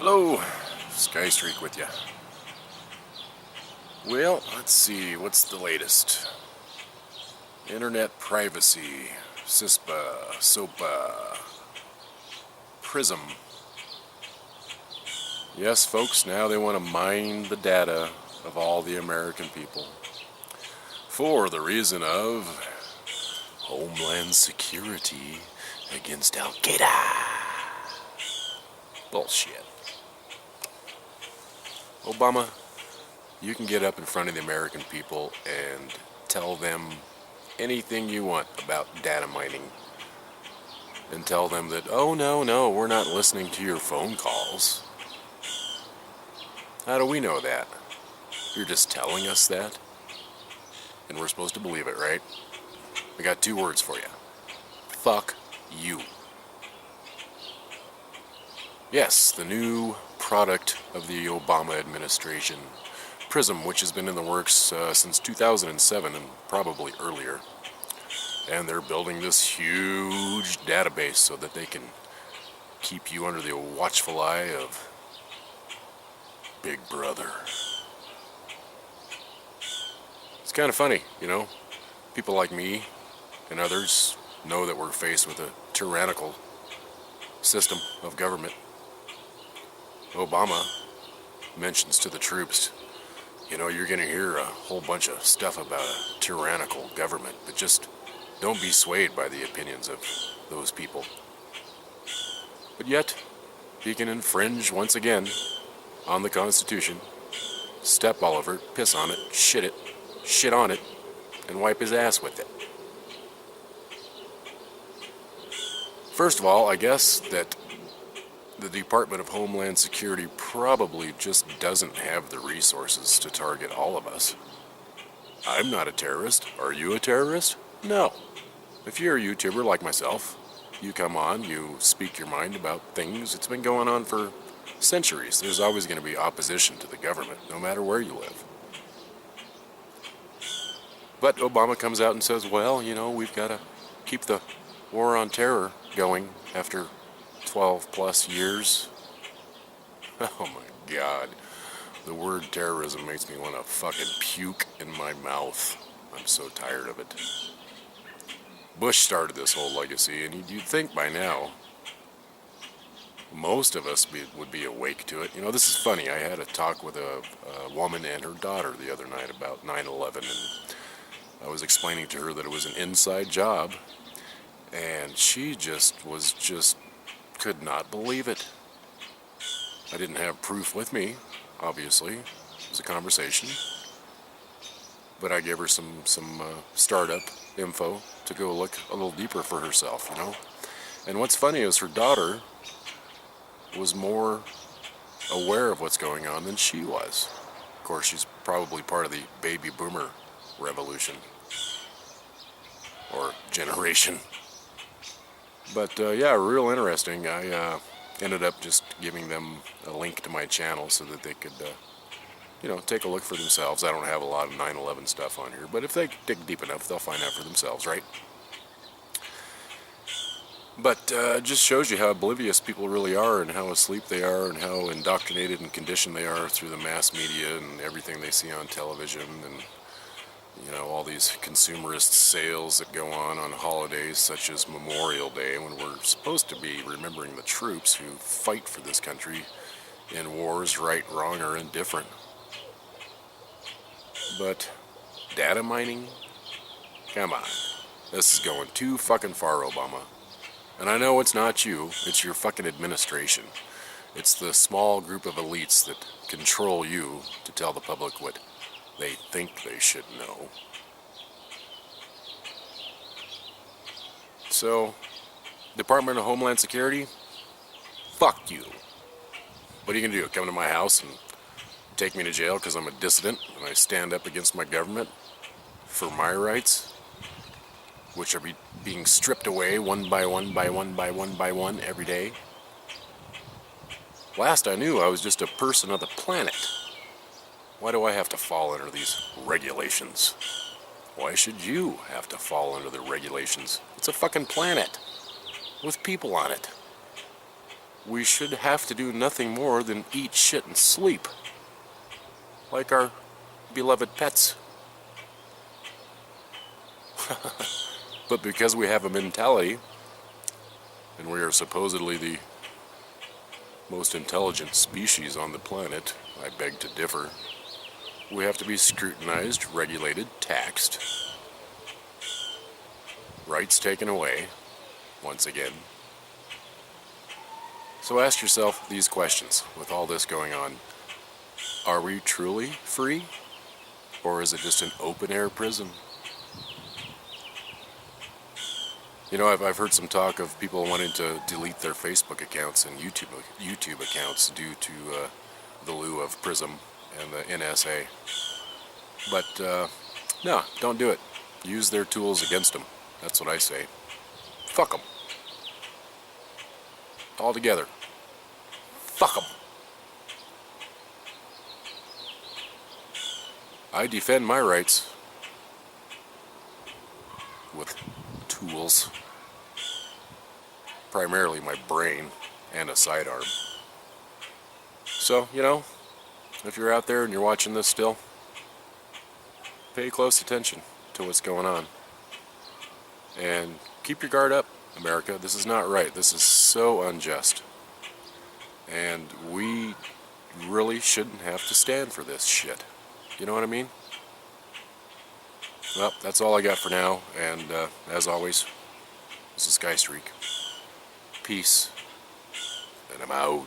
Hello, Skystreak with you. Well, let's see, what's the latest? Internet privacy, CISPA, SOPA, PRISM. Yes, folks, now they want to mine the data of all the American people for the reason of Homeland Security against Al-Qaeda. Bullshit. Obama, you can get up in front of the American people and tell them anything you want about data mining. And tell them that, oh no, we're not listening to your phone calls. How do we know that? You're just telling us that? And we're supposed to believe it, right? I got two words for you. Fuck you. Yes, the new product of the Obama administration, PRISM, which has been in the works since 2007 and probably earlier. And they're building this huge database so that they can keep you under the watchful eye of Big Brother. It's kind of funny, you know? People like me and others know that we're faced with a tyrannical system of government. Obama mentions to the troops, you know, you're going to hear a whole bunch of stuff about a tyrannical government, but just don't be swayed by the opinions of those people. But yet, he can infringe once again on the Constitution, step all over it, piss on it, shit on it, and wipe his ass with it. First of all, I guess that the Department of Homeland Security probably just doesn't have the resources to target all of us. I'm not a terrorist. Are you a terrorist? No. If you're a YouTuber like myself, you come on, you speak your mind about things. It's been going on for centuries. There's always going to be opposition to the government, no matter where you live. But Obama comes out and says, well, you know, we've got to keep the war on terror going after 12 plus years. Oh my God. The word terrorism makes me want to fucking puke in my mouth. I'm so tired of it. Bush started this whole legacy, and you'd think by now most of us would be awake to it. You know, this is funny. I had a talk with a woman and her daughter the other night about 9/11, and I was explaining to her that it was an inside job, and she just could not believe it. I didn't have proof with me, obviously. It was a conversation. But I gave her some startup info to go look a little deeper for herself, you know. And what's funny is her daughter was more aware of what's going on than she was. Of course, she's probably part of the baby boomer revolution. Or generation. But yeah, real interesting. I ended up just giving them a link to my channel so that they could, you know, take a look for themselves. I don't have a lot of 9/11 stuff on here, but if they dig deep enough, they'll find out for themselves, right? But it just shows you how oblivious people really are and how asleep they are and how indoctrinated and conditioned they are through the mass media and everything they see on television and, you know, all these consumerist sales that go on holidays such as Memorial Day, when we're supposed to be remembering the troops who fight for this country in wars, right, wrong, or indifferent. But data mining? Come on. This is going too fucking far, Obama. And I know it's not you, it's your fucking administration. It's the small group of elites that control you to tell the public what they think they should know. So, Department of Homeland Security, fuck you. What are you gonna do? Come to my house and take me to jail because I'm a dissident and I stand up against my government for my rights, which are being stripped away one by one by one by one by one every day? Last I knew, I was just a person of the planet. Why do I have to fall under these regulations? Why should you have to fall under the regulations? It's a fucking planet with people on it. we should have to do nothing more than eat shit and sleep. Like our beloved pets. But because we have a mentality, and we are supposedly the most intelligent species on the planet, I beg to differ. We have to be scrutinized, regulated, taxed, rights taken away, once again. So ask yourself these questions with all this going on. Are we truly free? Or is it just an open-air prison? You know, I've heard some talk of people wanting to delete their Facebook accounts and YouTube accounts due to the lieu of PRISM and the NSA. But, no, don't do it. Use their tools against them. That's what I say. Fuck them. All together. Fuck them. I defend my rights with tools. Primarily my brain and a sidearm. So, you know, if you're out there and you're watching this still, pay close attention to what's going on. And keep your guard up, America. This is not right. This is so unjust. And we really shouldn't have to stand for this shit. You know what I mean? Well, that's all I got for now. And as always, this is Sky Streak. Peace. And I'm out.